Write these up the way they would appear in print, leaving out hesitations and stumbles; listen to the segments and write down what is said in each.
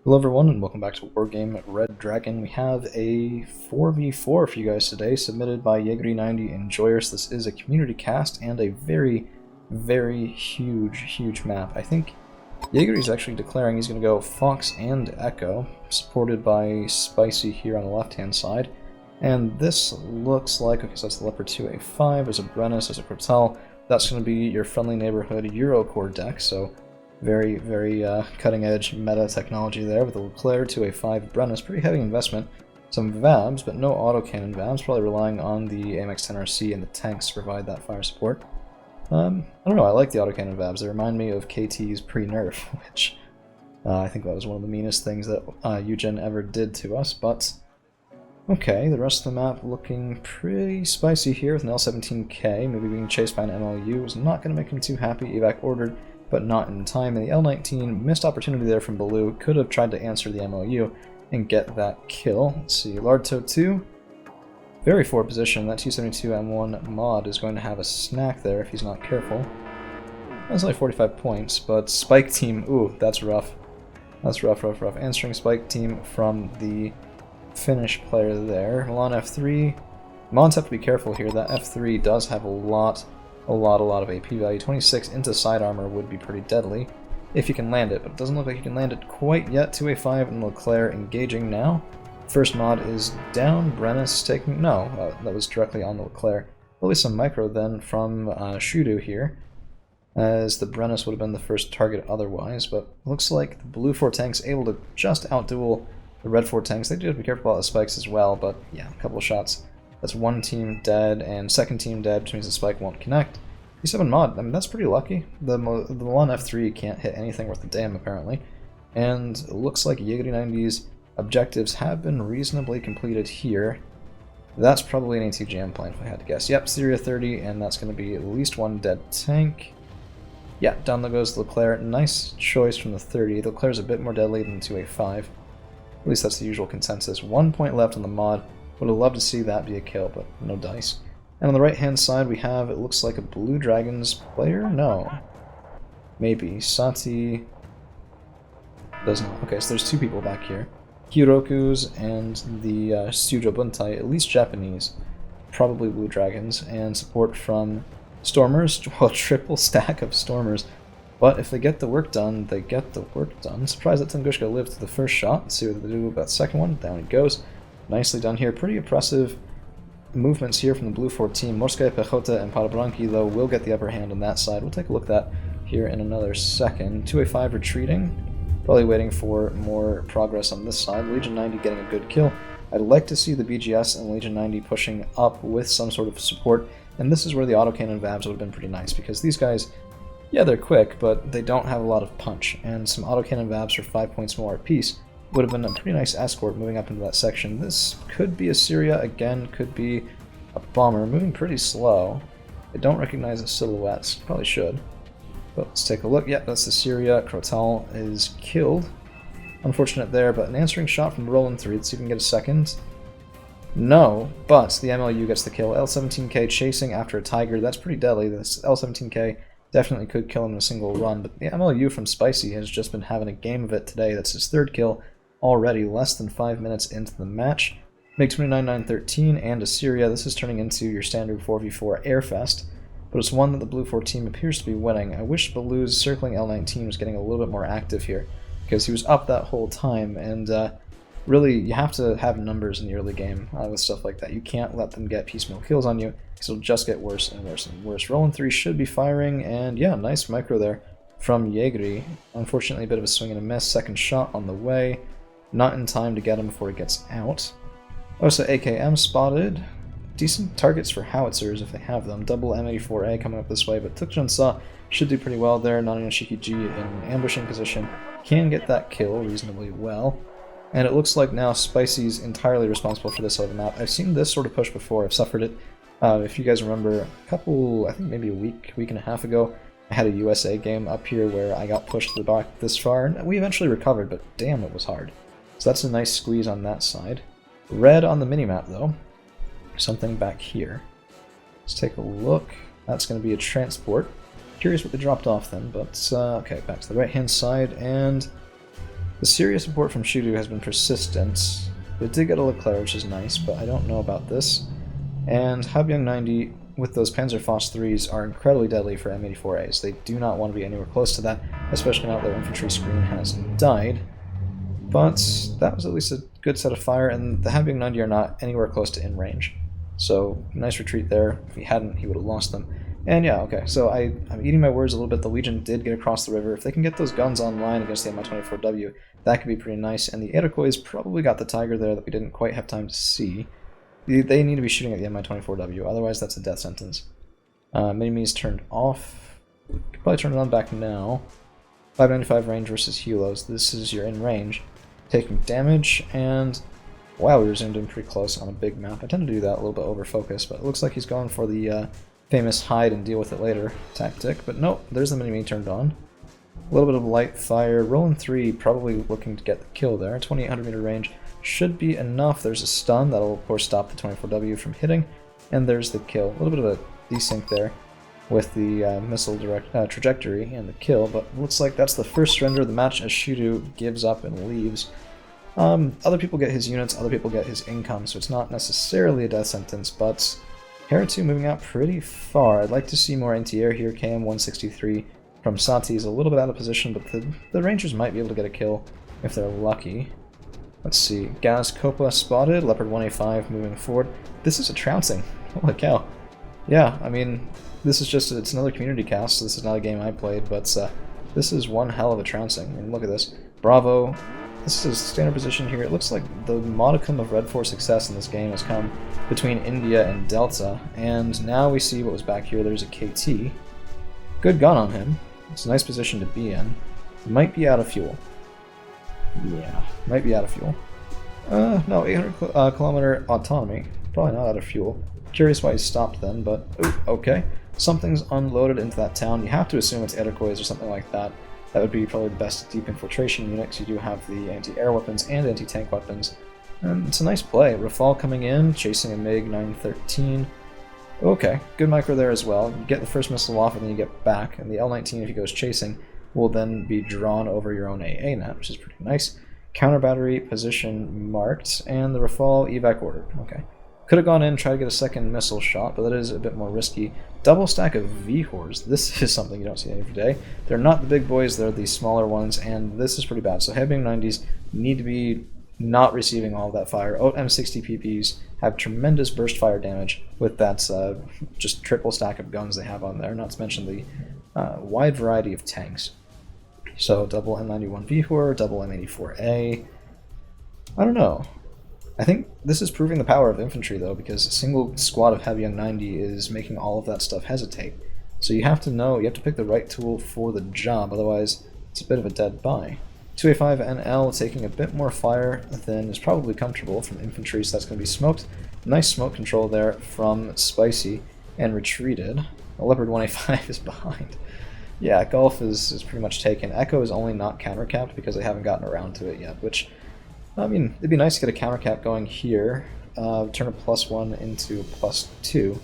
Hello everyone and welcome back to Wargame Red Dragon. We have a 4v4 for you guys today, submitted by Jaegere90 Enjoyer. So this is a community cast and a very huge map. I think Jaeger is actually declaring he's going to go Fox and Echo, supported by Spicy here on the left-hand side. And this looks like, okay, so that's the Leopard 2A5, there's a Brennus, there's a Cortel. That's going to be your friendly neighborhood Eurocore deck, so very cutting-edge meta technology there with the Leclerc 2A5 Brennus. Pretty heavy investment. Some Vabs, but no autocannon Vabs, probably relying on the AMX-10RC and the tanks to provide that fire support. I don't know, I like the autocannon Vabs. They remind me of KT's pre-nerf, which I think that was one of the meanest things that Eugen ever did to us, but okay, the rest of the map looking pretty spicy here with an L17K, maybe being chased by an MLU is not going to make him too happy. Evac ordered, but not in time, and the L19 missed opportunity there from Baloo, could have tried to answer the MLU and get that kill. Let's see, Lardto 2, very forward position. That T72M1 mod is going to have a snack there if he's not careful. That's only 45 points, but Spike Team, ooh, that's rough. That's rough. Answering Spike Team from the Finnish player there. Milan F3, mods have to be careful here. That F3 does have a lot of AP value. 26 into side armor would be pretty deadly if you can land it, but it doesn't look like you can land it quite yet. 2A5 and Leclerc engaging now. First mod is down. Brennus taking... no, that was directly on the Leclerc. At least some micro then from Shudu here, as the Brennus would have been the first target otherwise, but looks like the blue 4 tanks able to just outduel the red 4 tanks. They do have to be careful about the spikes as well, but yeah, a couple of shots. That's one team dead, and second team dead, which means the spike won't connect. E7 mod, I mean, that's pretty lucky. The Milan F3 can't hit anything worth a damn, apparently. And it looks like Jaegere90's objectives have been reasonably completed here. That's probably an AT jam plan, if I had to guess. Yep, Syria 30, and that's going to be at least one dead tank. Yeah, down there goes Leclerc. Nice choice from the 30. The Leclerc's a bit more deadly than 2A5. At least that's the usual consensus. 1 point left on the mod. Would have loved to see that be a kill, but no dice. And on the right-hand side, we have, it looks like a Blue Dragons player? No. Maybe. Sati does not. Okay, so there's two people back here. Hiroku's and the Stujo Buntai, at least Japanese. Probably Blue Dragons, and support from Stormers. Well, triple stack of Stormers. But if they get the work done, they get the work done. Surprised that Tungushka lived to the first shot. Let's see what they do about the second one. Down he goes. Nicely done here. Pretty impressive movements here from the Blue 4 team. Morskaya Pechota and Parabranki, though, will get the upper hand on that side. We'll take a look at that here in another second. 2A5 retreating. Probably waiting for more progress on this side. Legion 90 getting a good kill. I'd like to see the BGS and Legion 90 pushing up with some sort of support. And this is where the autocannon Vabs would have been pretty nice, because these guys, yeah, they're quick, but they don't have a lot of punch. And some autocannon Vabs for 5 points more apiece would have been a pretty nice escort moving up into that section. This could be a Syria, again, could be a bomber, moving pretty slow. I don't recognize the silhouettes, probably should. But let's take a look. Yeah, that's the Syria. Crotal is killed. Unfortunate there, but an answering shot from Roland 3. Let's see if we can get a second. No, but the MLU gets the kill. L17K chasing after a Tiger. That's pretty deadly. This L17K definitely could kill him in a single run, but the MLU from Spicy has just been having a game of it today. That's his third kill already, less than 5 minutes into the match. Make 29-9-13 and Assyria. This is turning into your standard 4v4 Airfest, but it's one that the Blue 4 team appears to be winning. I wish Baloo's circling L19 was getting a little bit more active here, because he was up that whole time, and really, you have to have numbers in the early game with stuff like that. You can't let them get piecemeal kills on you, because it'll just get worse and worse and worse. Roland 3 should be firing, and yeah, nice micro there from Jaegere. Unfortunately, a bit of a swing and a miss. Second shot on the way. Not in time to get him before he gets out. Oh, so AKM spotted. Decent targets for howitzers if they have them. Double M84A coming up this way, but Tukjunsa should do pretty well there. Naninoshiki-G in ambushing position. Can get that kill reasonably well. And it looks like now Spicy's entirely responsible for this side of the map. I've seen this sort of push before. I've suffered it. If you guys remember, a couple, I think maybe a week and a half ago, I had a USA game up here where I got pushed to the back this far, and we eventually recovered, but damn, it was hard. So that's a nice squeeze on that side. Red on the minimap, though. Something back here. Let's take a look. That's going to be a transport. Curious what they dropped off then, but okay, back to the right-hand side, and The serious support from Shudu has been persistent. It did get a Leclerc, which is nice, but I don't know about this. And Jaegere90 with those Panzerfaust 3s are incredibly deadly for M84As. They do not want to be anywhere close to that, especially now that their infantry screen has died. But that was at least a good set of fire, and the Jaegere90 are not anywhere close to in range. So, nice retreat there. If he hadn't, he would have lost them. And yeah, okay, so I'm eating my words a little bit. The Legion did get across the river. If they can get those guns online against the Mi-24W, that could be pretty nice. And the Iroquois probably got the Tiger there that we didn't quite have time to see. They need to be shooting at the Mi-24W, otherwise that's a death sentence. Mini-Me's turned off. Could probably turn it on back now. 595 range versus Helos. This is your in range. Taking damage, and wow, we were zoomed in pretty close on a big map. I tend to do that a little bit over focus, but it looks like he's going for the famous hide and deal with it later tactic. But nope, there's the Mini-Me turned on. A little bit of light fire. Rolling 3, probably looking to get the kill there. 2800 meter range should be enough. There's a stun that'll of course stop the 24W from hitting, and there's the kill. A little bit of a desync there with the missile trajectory and the kill, but it looks like that's the first surrender of the match as Shudu gives up and leaves. Other people get his units, other people get his income, so it's not necessarily a death sentence, but Hera2 moving out pretty far. I'd like to see more anti-air here. KM-163 from Sati is a little bit out of position, but the Rangers might be able to get a kill if they're lucky. Let's see. Gaz Copa spotted. Leopard 1A5 moving forward. This is a trouncing. Holy cow. Yeah, I mean, this is just, it's another community cast, so this is not a game I played, but this is one hell of a trouncing. I mean, look at this. Bravo. This is a standard position here. It looks like the modicum of Red 4 success in this game has come between India and Delta, and now we see what was back here. There's a KT. Good gun on him. It's a nice position to be in. Might be out of fuel. Yeah, might be out of fuel. No, 800 kilometer autonomy. Probably not out of fuel. Curious why he stopped then, but ooh, okay. Something's unloaded into that town. You have to assume it's Iroquois or something like that. That would be probably the best deep infiltration unit, because you do have the anti-air weapons and anti-tank weapons. And it's a nice play. Rafale coming in, chasing a MiG-913. Okay, good micro there as well. You get the first missile off and then you get back, and the L-19, if he goes chasing, will then be drawn over your own AA net, which is pretty nice. Counter battery position marked, and the Rafale evac ordered. Okay. Could have gone in, tried to get a second missile shot, but that is a bit more risky. Double stack of VHORs. This is something you don't see every day. They're not the big boys, they're the smaller ones, and this is pretty bad. So Jaegere90s need to be not receiving all of that fire. M60 PPs have tremendous burst fire damage with that just triple stack of guns they have on there, not to mention the wide variety of tanks. So double M91 VHOR, double M84A. I don't know. I think this is proving the power of infantry, though, because a single squad of Jaegere90 is making all of that stuff hesitate. So you have to know, you have to pick the right tool for the job, otherwise it's a bit of a dead buy. 2A5 NL taking a bit more fire than is probably comfortable from infantry, so that's going to be smoked. Nice smoke control there from Spicy, and retreated. The Leopard 1A5 is behind. Yeah, Gulf is pretty much taken. Echo is only not countercapped because they haven't gotten around to it yet, which, I mean, it'd be nice to get a countercap going here, turn a +1 into a +2,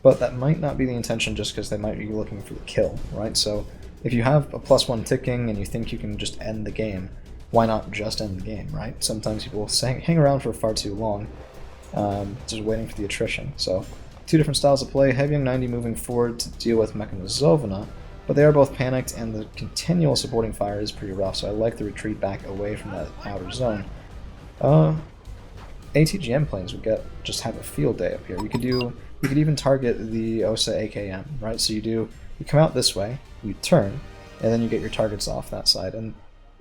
but that might not be the intention just because they might be looking for the kill, right? So if you have a +1 ticking and you think you can just end the game, why not just end the game, right? Sometimes people hang around for far too long, just waiting for the attrition. So two different styles of play. Jaegere90 moving forward to deal with Mechanizovna, but they are both panicked, and the continual supporting fire is pretty rough, so I like the retreat back away from that outer zone. ATGM planes would just have a field day up here. You could even target the OSA AKM, right? So you come out this way, you turn, and then you get your targets off that side. And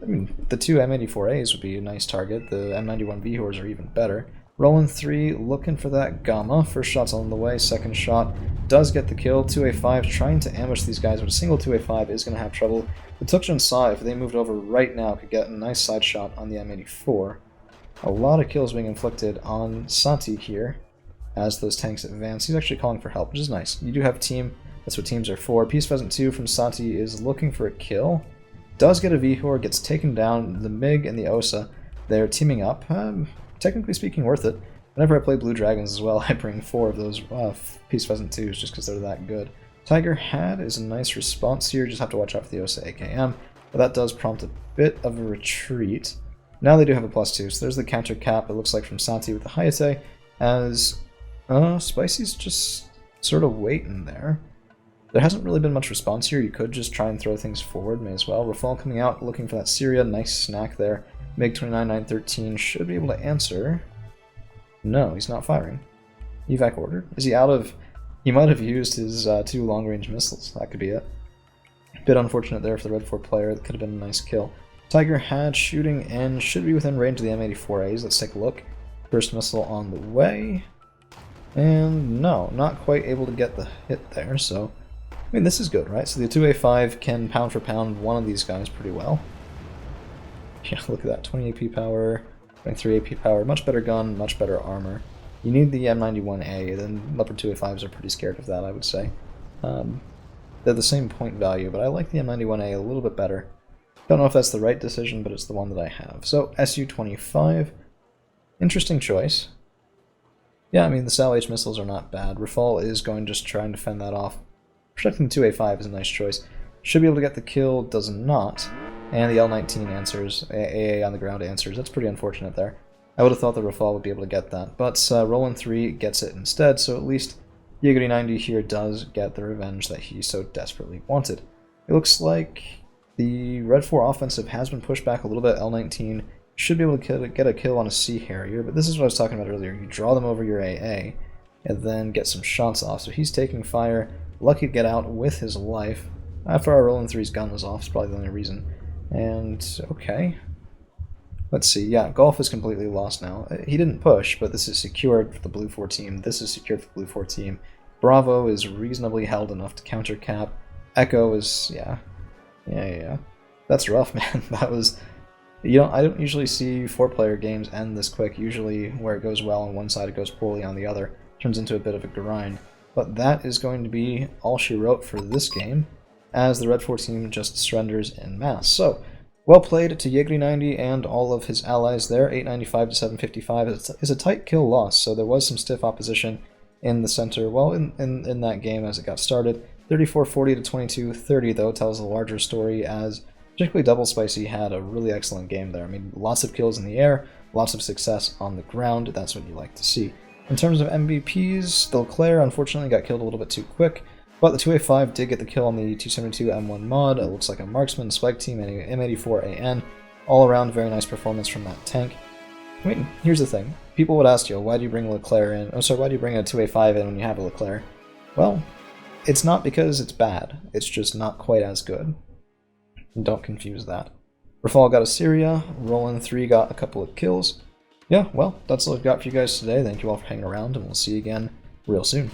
I mean, the two M84As would be a nice target. The M91 VHORs are even better. Rolling 3, looking for that Gamma. First shot's on the way, second shot does get the kill. 2A5 trying to ambush these guys, but a single 2A5 is going to have trouble. The Tukshan saw if they moved over right now could get a nice side shot on the M84. A lot of kills being inflicted on Sati here as those tanks advance. He's actually calling for help, which is nice. You do have a team, that's what teams are for. Peace Pheasant 2 from Sati is looking for a kill. Does get a VHOR, gets taken down. The MiG and the OSA, they're teaming up. Technically speaking, worth it. Whenever I play Blue Dragons as well, I bring 4 of those Peace Pheasant 2s just because they're that good. Tiger Hat is a nice response here, just have to watch out for the OSA AKM. but that does prompt a bit of a retreat. Now they do have a +2, so there's the counter cap, it looks like, from Santi with the Hayate, as Spicy's just sort of waiting there. There hasn't really been much response here. You could just try and throw things forward, may as well. Rafal coming out, looking for that Syria, nice snack there. MiG-29, 913 should be able to answer. No, he's not firing. Evac ordered. Is he out of... He might have used his 2 long-range missiles. That could be it. Bit unfortunate there for the Red 4 player. That could have been a nice kill. Tiger had shooting and should be within range of the M84As. Let's take a look. First missile on the way. And no, not quite able to get the hit there, so... I mean, this is good, right? So the 2A5 can pound for pound one of these guys pretty well. Yeah, look at that. 20 AP power, 23 AP power. Much better gun, much better armor. You need the M91A, then Leopard 2A5s are pretty scared of that, I would say. They're the same point value, but I like the M91A a little bit better. Don't know if that's the right decision, but it's the one that I have. So, Su-25, interesting choice. Yeah, I mean, the Sal-H missiles are not bad. Rafal is going just trying to fend that off. Protecting the 2A5 is a nice choice. Should be able to get the kill, does not. And the L-19 answers, AA on the ground answers. That's pretty unfortunate there. I would have thought that Rafal would be able to get that, but Roland 3 gets it instead, so at least Jaegere90 here does get the revenge that he so desperately wanted. It looks like the Red 4 offensive has been pushed back a little bit. L-19 should be able to get a kill on a Sea Harrier, but this is what I was talking about earlier. You draw them over your AA, and then get some shots off. So he's taking fire, lucky to get out with his life. After our Roland 3's gun was off, is probably the only reason. And, okay. Let's see, yeah, Golf is completely lost now. He didn't push, but this is secured for the Blue 4 team. This is secured for the Blue 4 team. Bravo is reasonably held enough to counter cap. Echo is, yeah. That's rough, man. That was... I don't usually see 4-player games end this quick. Usually where it goes well on one side, it goes poorly on the other. It turns into a bit of a grind. But that is going to be all she wrote for this game, as the Red 4 team just surrenders en masse. So, well played to Jaegere90 and all of his allies there. 895 to 755 is a tight kill loss, so there was some stiff opposition in the center, well, in that game as it got started. 3440 to 2230, though, tells a larger story, as particularly Double Spicy had a really excellent game there. I mean, lots of kills in the air, lots of success on the ground. That's what you like to see. In terms of MVPs, the Leclerc unfortunately got killed a little bit too quick, but the 2A5 did get the kill on the 272 M1 mod. It looks like a marksman, spike team, and a M84AN. All around, very nice performance from that tank. I mean, here's the thing. People would ask you, why do you bring Leclerc in? Oh, sorry, why do you bring a 2A5 in when you have a Leclerc? Well, it's not because it's bad. It's just not quite as good. Don't confuse that. Rafal got a Syria. Roland 3 got a couple of kills. Yeah, well, that's all I've got for you guys today. Thank you all for hanging around, and we'll see you again real soon.